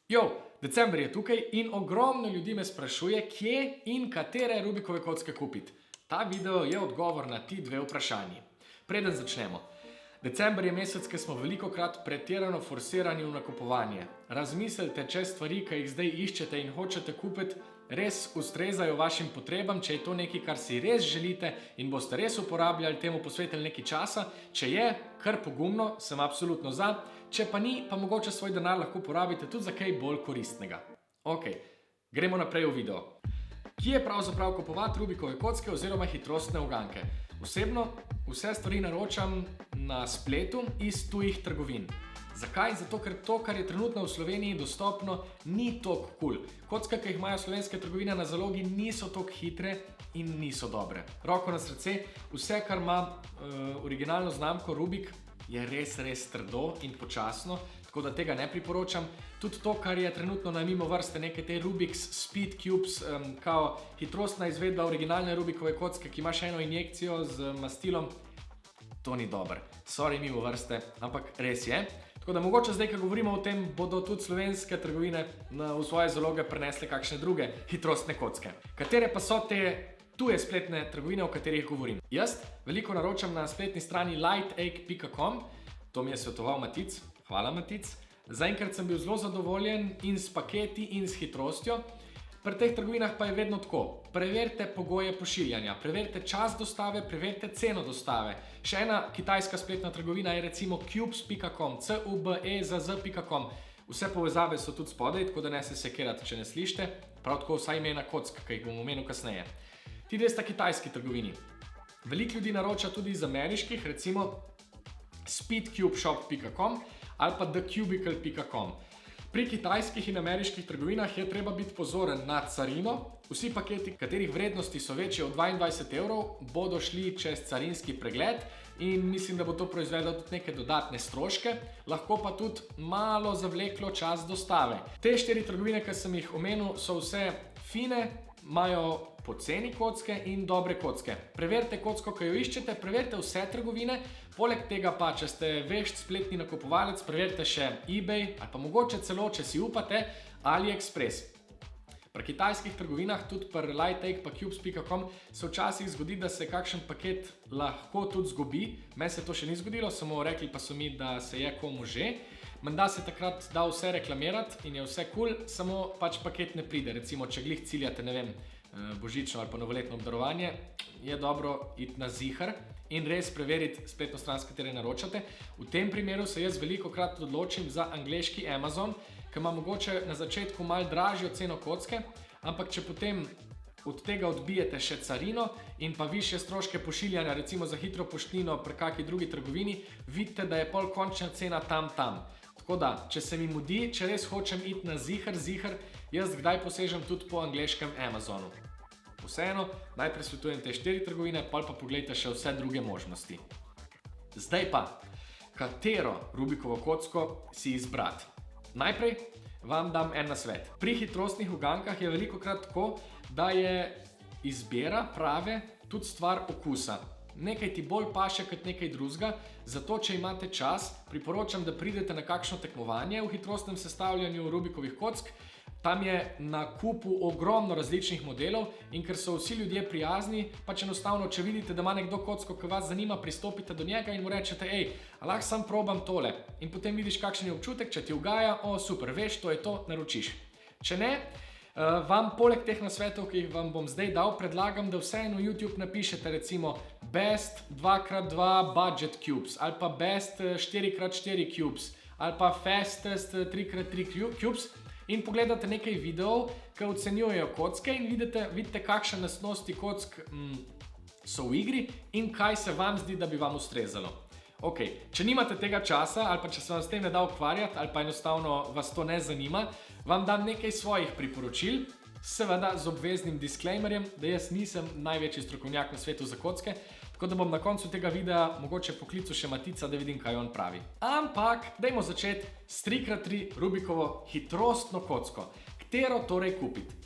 Jo, december je tukaj in ogromno ljudi me sprašuje, kje in katere Rubikove kocke kupiti. Ta video je odgovor na ti dve vprašanji. Preden začnemo. December je mesec, ki smo velikokrat pretirano forsirani v nakupovanje. Razmislite, če stvari, ki jih zdaj iščete in hočete kupiti, res ustrezajo vašim potrebam, če je to nekaj, kar si res želite in boste res uporabljali, temu posvetili nekaj časa. Če je, kar pogumno, sem absolutno za. Če pa ni, pa mogoče svoj denar lahko porabite tudi za kaj bolj koristnega. Ok, gremo naprej v video. Kje je pravzaprav kupovati Rubikove kocke oziroma hitrostne uganke? Osebno vse stvari naročam na spletu iz tujih trgovin. Zakaj? Zato, ker to, kar je trenutno v Sloveniji dostopno, ni toliko kul. Kocke, ki jih imajo slovenske trgovine na zalogi, niso toliko hitre in niso dobre. Roko na srce, vse, kar ima originalno znamko Rubik, je res trdo in počasno, tako da tega ne priporočam. Tudi to, kar je trenutno na mimo vrste, neke te Rubik's Speed Cubes, kao hitrostna izvedba originalne Rubikove kocke, ki ima še eno injekcijo z mastilom, to ni dober. Sorry, mimo vrste, ampak res je. Tako da mogoče zdaj, ko govorimo o tem, bodo tudi slovenske trgovine v svoje zaloge prenesle kakšne druge hitrostne kocke. Katere pa so te tuje spletne trgovine, o katerih govorim? Jaz veliko naročam na spletni strani lightake.com, to mi je svetoval Matic, hvala Matic. Zaenkrat sem bil zelo zadovoljen in s paketi in s hitrostjo. Pri teh trgovinah pa je vedno tako. Preverite pogoje pošiljanja, preverite čas dostave, preverite ceno dostave. Še ena kitajska spletna trgovina je recimo cubes.com, cubezz.com. Vse povezave so tudi spodaj, tako da ne se sekirati, če ne slišite. Prav tako vsa imena kock, ki jih bom omenil kasneje. Ti dve sta kitajski trgovini. Veliko ljudi naroča tudi iz ameriških, recimo speedcubeshop.com ali pa thecubicle.com. Pri kitajskih in ameriških trgovinah je treba biti pozoren na carino. Vsi paketi, katerih vrednosti so večje od 22 evrov, bodo šli čez carinski pregled in mislim, da bo to proizvedlo tudi neke dodatne stroške, lahko pa tudi malo zavleklo čas dostave. Te 4 trgovine, ki sem jih omenil, so vse fine, imajo poceni kocke in dobre kocke. Preverite kocko, ki jo iščete, preverite vse trgovine, poleg tega pa, če ste vešč spletni nakupovalec, preverite še eBay ali pa mogoče celo, če si upate, AliExpress. Pri kitajskih trgovinah, tudi pri lightake pa cubes.com, se včasih zgodi, da se kakšen paket lahko tudi zgubi. Meni se to še ni zgodilo, samo rekli pa so mi, da se je komu že. Menda se takrat da vse reklamirati in je vse kul, samo pač paket ne pride. Recimo, če glih ciljate, ne vem, božično ali pa novoletno obdarovanje, je dobro iti na zihar in res preveriti spletno stran, s katere naročate. V tem primeru se jaz velikokrat odločim za angleški Amazon, ki ima mogoče na začetku malo dražjo ceno kocke, ampak če potem od tega odbijete še carino in pa višje stroške pošiljanja, recimo za hitro poštnino pri kakšni drugi trgovini, vidite, da je pol končna cena tam. Tako da, če se mi mudi, če res hočem iti na zihar, jaz kdaj posežem tudi po angleškem Amazonu. Vseeno, najprej svetujem te 4 trgovine, pol pa pogledajte še vse druge možnosti. Zdaj pa, katero Rubikovo kocko si izbrati? Najprej vam dam en nasvet. Pri hitrostnih ugankah je velikokrat tako, da je izbira prave tudi stvar okusa. Nekaj ti bolj paše kot nekaj drugega, zato če imate čas, priporočam, da pridete na kakšno tekmovanje v hitrostnem sestavljanju Rubikovih kock. Tam je na kupu ogromno različnih modelov in ker so vsi ljudje prijazni, pač enostavno, če vidite, da ima nekdo kocko, ki vas zanima, pristopite do njega in mu rečete, lahko sam probam tole. In potem vidiš, kakšen je občutek, če ti ugaja, super, veš, to je to, naročiš. Če ne, vam poleg teh nasvetov, ki jih vam bom zdaj dal, predlagam, da vseeno v YouTube napišete recimo Best 2x2 Budget Cubes ali pa Best 4x4 Cubes ali pa Fastest 3x3 Cubes in pogledate nekaj videov, ki ocenjujejo kocke in vidite kakšne lastnosti kock so v igri in kaj se vam zdi, da bi vam ustrezalo. Ok, če nimate tega časa ali pa če se vam s tem ne da ukvarjati ali pa enostavno vas to ne zanima, vam dam nekaj svojih priporočil, seveda z obveznim disclaimerjem, da jaz nisem največji strokovnjak na svetu za kocke, tako da bom na koncu tega videa mogoče poklical še Matica, da vidim, kaj on pravi. Ampak, dajmo začeti s 3x3 Rubikovo hitrostno kocko. Katero torej kupiti?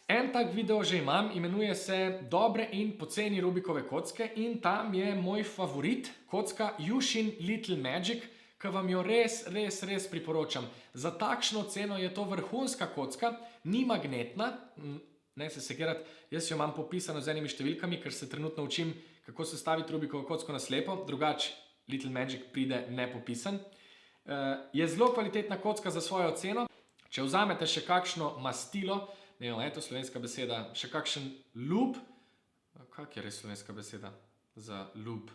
En tak video že imam, imenuje se Dobre in poceni Rubikove kocke in tam je moj favorit, kocka Yushin Little Magic, ki vam jo res priporočam. Za takšno ceno je to vrhunska kocka, ni magnetna, ne se sekirati, jaz jo imam popisano z enimi številkami, ker se trenutno učim, kako sestaviti Rubikovo kocko na slepo, drugače Little Magic pride nepopisan. Je zelo kvalitetna kocka za svojo ceno. Če vzamete še kakšno mastilo, ne vem, je to slovenska beseda, še kakšen lub, kak je res slovenska beseda za lub?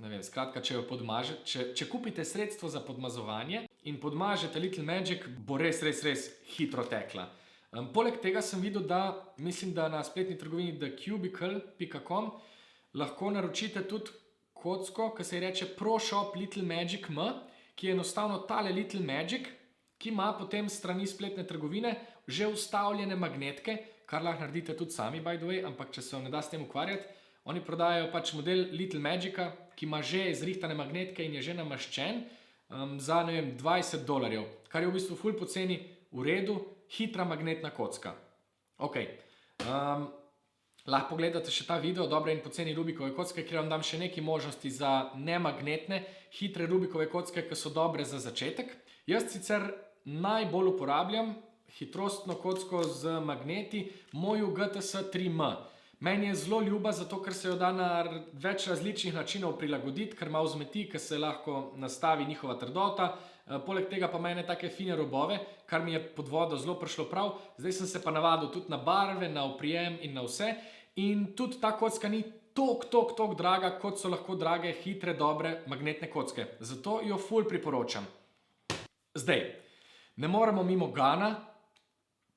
Ne vem, skratka, če jo podmažete, če kupite sredstvo za podmazovanje in podmažete Little Magic, bo res hitro tekla. Poleg tega sem videl, da mislim, da na spletni trgovini thecubicle.com lahko naročite tudi kocko, ki se ji reče ProShop Little Magic M, ki je enostavno tale Little Magic, ki ima potem strani spletne trgovine že vstavljene magnetke, kar lahko naredite tudi sami, by the way, ampak če se vam ne da s tem ukvarjati, oni prodajajo pač model Little Magica, ki ima že zrihtane magnetke in je že namaščen za, ne vem, $20, kar je v bistvu ful poceni, v redu, hitra magnetna kocka. Ok. Lahko pogledate še ta video, dobre in poceni Rubikove kocke, kjer vam dam še nekaj možnosti za nemagnetne, hitre Rubikove kocke, ki so dobre za začetek. Jaz sicer najbolj uporabljam hitrostno kocko z magneti, mojo GTS 3M. Meni je zelo ljuba, zato ker se jo da na več različnih načinov prilagoditi, ker malo vzmeti, ker se lahko nastavi njihova trdota. Poleg tega pa mene take fine robove, kar mi je pod vodo zelo prišlo prav. Zdaj sem se pa navadil tudi na barve, na oprijem in na vse. In tudi ta kocka ni toliko draga, kot so lahko drage, hitre, dobre magnetne kocke. Zato jo ful priporočam. Zdaj, ne moremo mimo Gana.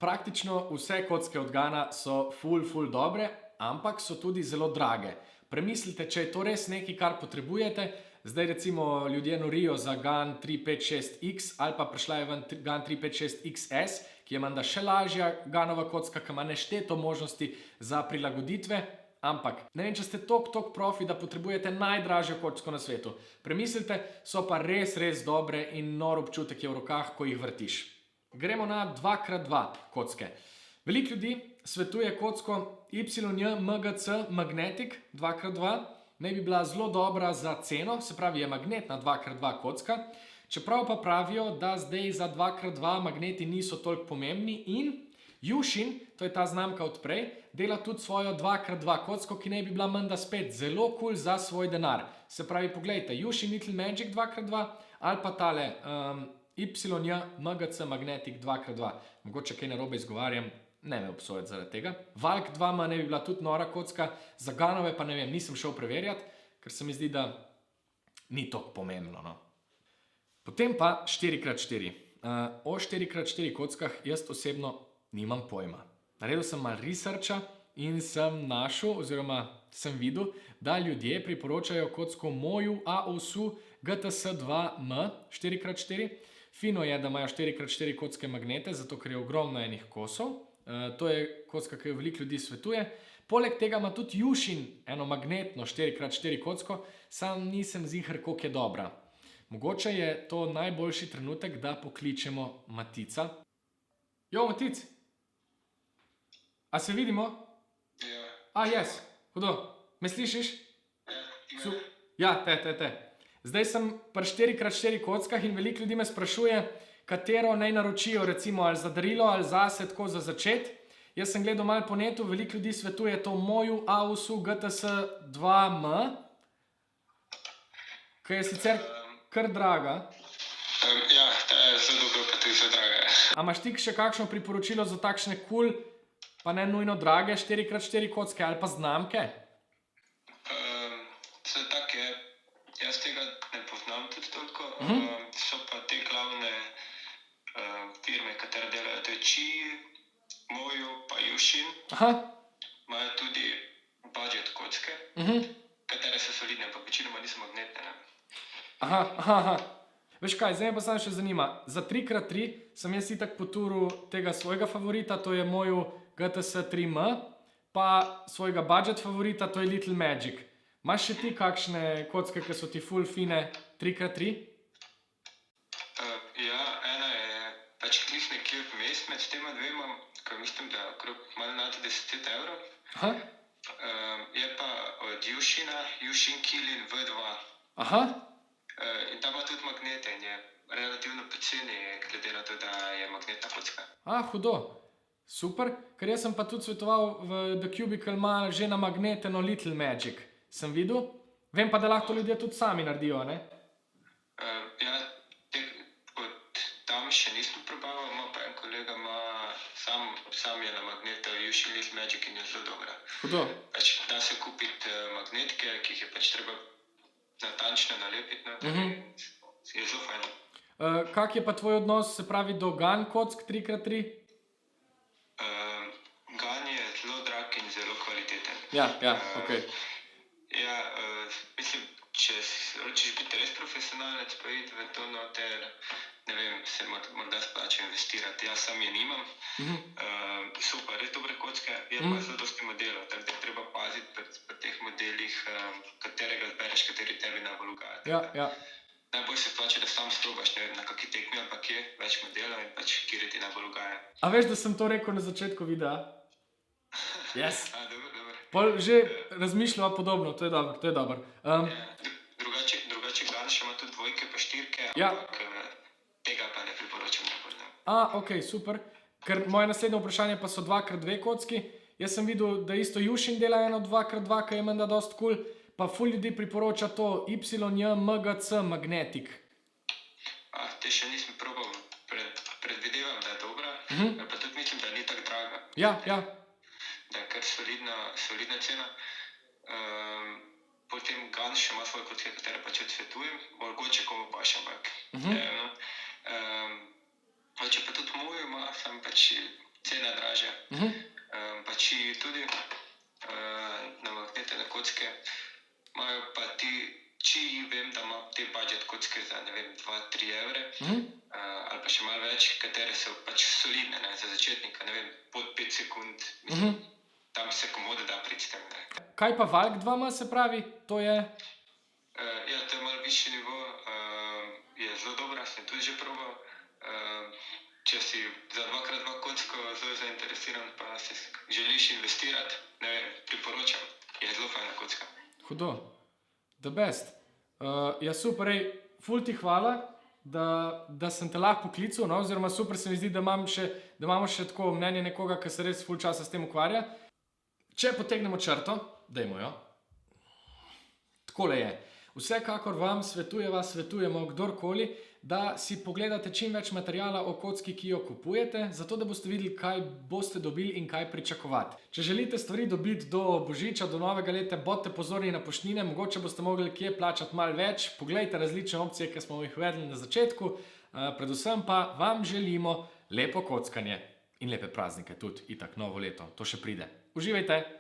Praktično vse kocke od Gana so ful dobre, ampak so tudi zelo drage. Premislite, če je to res nekaj, kar potrebujete. Zdaj recimo ljudje norijo za Gan 356X ali pa prišla je ven Gan 356XS, ki je menda še lažja Ganova kocka, ki ima nešteto možnosti za prilagoditve, ampak ne vem, če ste toliko profi, da potrebujete najdražjo kocko na svetu. Premislite, so pa res dobre in nor občutek je v rokah, ko jih vrtiš. Gremo na 2x2 kocke. Veliko ljudi svetuje kocko YMGC Magnetic 2x2, naj bi bila zelo dobra za ceno, se pravi je magnetna 2x2 kocka, čeprav pa pravijo, da zdaj za 2x2 magneti niso toliko pomembni in Jushin, to je ta znamka od prej, dela tudi svojo 2x2 kocko, ki naj bi bila menda spet zelo cool za svoj denar. Se pravi, poglejte, Jushin Little Magic 2x2 ali pa tale YMGC Magnetic 2x2. Mogoče kaj narobe izgovarjam, ne me obsojati zaradi tega. Valk 2 ne bi bila tudi nora kocka, za Ganove pa ne vem, nisem šel preverjati, ker se mi zdi, da ni toliko pomembno. No. Potem pa 4x4. O 4x4 kockah jaz osebno nimam pojma. Naredil sem malo researcha in sem našel, oziroma sem videl, da ljudje priporočajo kocko moju AOSU GTS 2M 4x4. Fino je, da imajo 4x4 kocke magnete, zato ker je ogromno enih kosov. To je kocka, ki jo veliko ljudi svetuje. Poleg tega ima tudi Jushin eno magnetno 4x4 kocko, sam nisem ziher, koliko je dobra. Mogoče je to najboljši trenutek, da pokličemo Matica. Jo, Matic! A se vidimo? Ja. Yes. Hudo. Me slišiš? Ja, te. Zdaj sem pri 4x4 kockah in veliko ljudi me sprašuje, katero naj naročijo, recimo ali za darilo ali zase, tako za začet. Jaz sem gledal malo po netu, veliko ljudi svetuje to moju AOSU GTS 2M, ki je sicer kar draga. Ja, ta je zelo dobro, pa tudi zelo draga. A imaš ti še kakšno priporočilo za takšne cool, pa ne nujno drage 4x4 kocke ali pa znamke? Vse tak je, jaz tega ne poznam tudi toliko, so pa te glavne firme, katere delajo, to je Qi, Moju pa Jushin, imajo tudi budget kocke, katere so solidne, pa večinoma niso magnetne. Aha. Veš kaj, zdaj me pa samo še zanima. Za 3x3 sem jaz itak poturil tega svojega favorita, to je moju GTS 3M, pa svojega budget favorita, to je Little Magic. Imaš še ti kakšne kocke, ki so ti ful fine 3x3? Ja, ena je pač klic nekje vmes med tema dvema, ker mislim, da je okrog malo nad 10 €. Je pa od Jushina, Jushin Kylin V2. In ta ima tudi magnete in je relativno poceni, glede na to, da je magnetna kocka. Hudo. Super, ker jaz sem pa tudi svetoval v The Cubicle ima že na magneteno Little Magic. Sem videl? Vem pa, da lahko ljudje tudi sami naredijo, ne? Ja, od tam še nisem probaval, ima pa en kolega, sam je na magnetu Yushin Little Magic in je zelo dobra. Hudo. Da se kupiti magnetke, ki jih je treba natančno nalepiti, je zelo fajn. Kak je pa tvoj odnos, se pravi, do GAN kock 3x3? GAN je zelo drag in zelo kvaliteten. Ja, okej. Ja, mislim, če hočeš biti res profesionalec, pa iti v to noter, ne vem, se morda splača investirati. Jaz sam je nimam. So pa res dobre kocke, je pa zelo dosti modelov, tako da je treba paziti pri teh modelih, katerega zbereš, kateri tebi najbolj ugaja. Ja. Najbolj se splača, da sam sprobaš, ne vem, na kakšni tekmi ali pa kje, več modelov in kateri ti najbolj ugaja. A veš, da sem to rekel na začetku videa? Yes. Dobro. Pol že razmišljava podobno, to je dobro. Drugače GAN še ima tudi dvojke pa štirke, ampak tega pa ne priporočam najbolj. Okej, super. Ker moje naslednje vprašanje pa so 2x2 kocki. Jaz sem videl, da isto Yushin dela eno 2x2, ki je menda dosti cool, pa ful ljudi priporoča to YJMGC Magnetic. Te še nisem probal, predvidevam, da je dobra, pa tudi mislim, da ni tako draga. Ja. Da je kar solidna cena. Potem GAN še ima svoje kocke, katere pač odsvetujem, mogoče komu paš, ampak če pa tudi moj ima, sam pač cena dražja. Pač tudi na magnetene kocke imajo pa vem, da ima te budget kocke za, ne vem, 2-3 evre, ali pa še malo več, katere so pač solidne, ne, za začetnika, ne vem, pod 5 sekund, mislim, tam se komodo da priti s tem, ne. Kaj pa Valk 2 ima, se pravi, to je? Ja, to je malo višji nivo, je zelo dobra, sem tudi že probal. Če si za 2x2 kocko zelo zainteresiran, pa si želiš investirati, ne vem, priporočam, je zelo fajna kocka. Hudo. The best. Ja, super, ful ti hvala, da sem te lahko poklical, no, oziroma super se mi zdi, da imamo še tako mnenje nekoga, ki se res ful časa s tem ukvarja. Če potegnemo črto, dajmo jo. Takole je. Vsekakor vam svetujemo kdorkoli, da si pogledate čim več materijala o kocki, ki jo kupujete, zato da boste videli, kaj boste dobili in kaj pričakovati. Če želite stvari dobiti do Božiča, do novega leta, bodite pozorni na poštnine, mogoče boste mogli kje plačati malo več, poglejte različne opcije, ki smo jih uvedli na začetku, predvsem pa vam želimo lepo kockanje in lepe praznike tudi, itak novo leto, to še pride. Uživajte!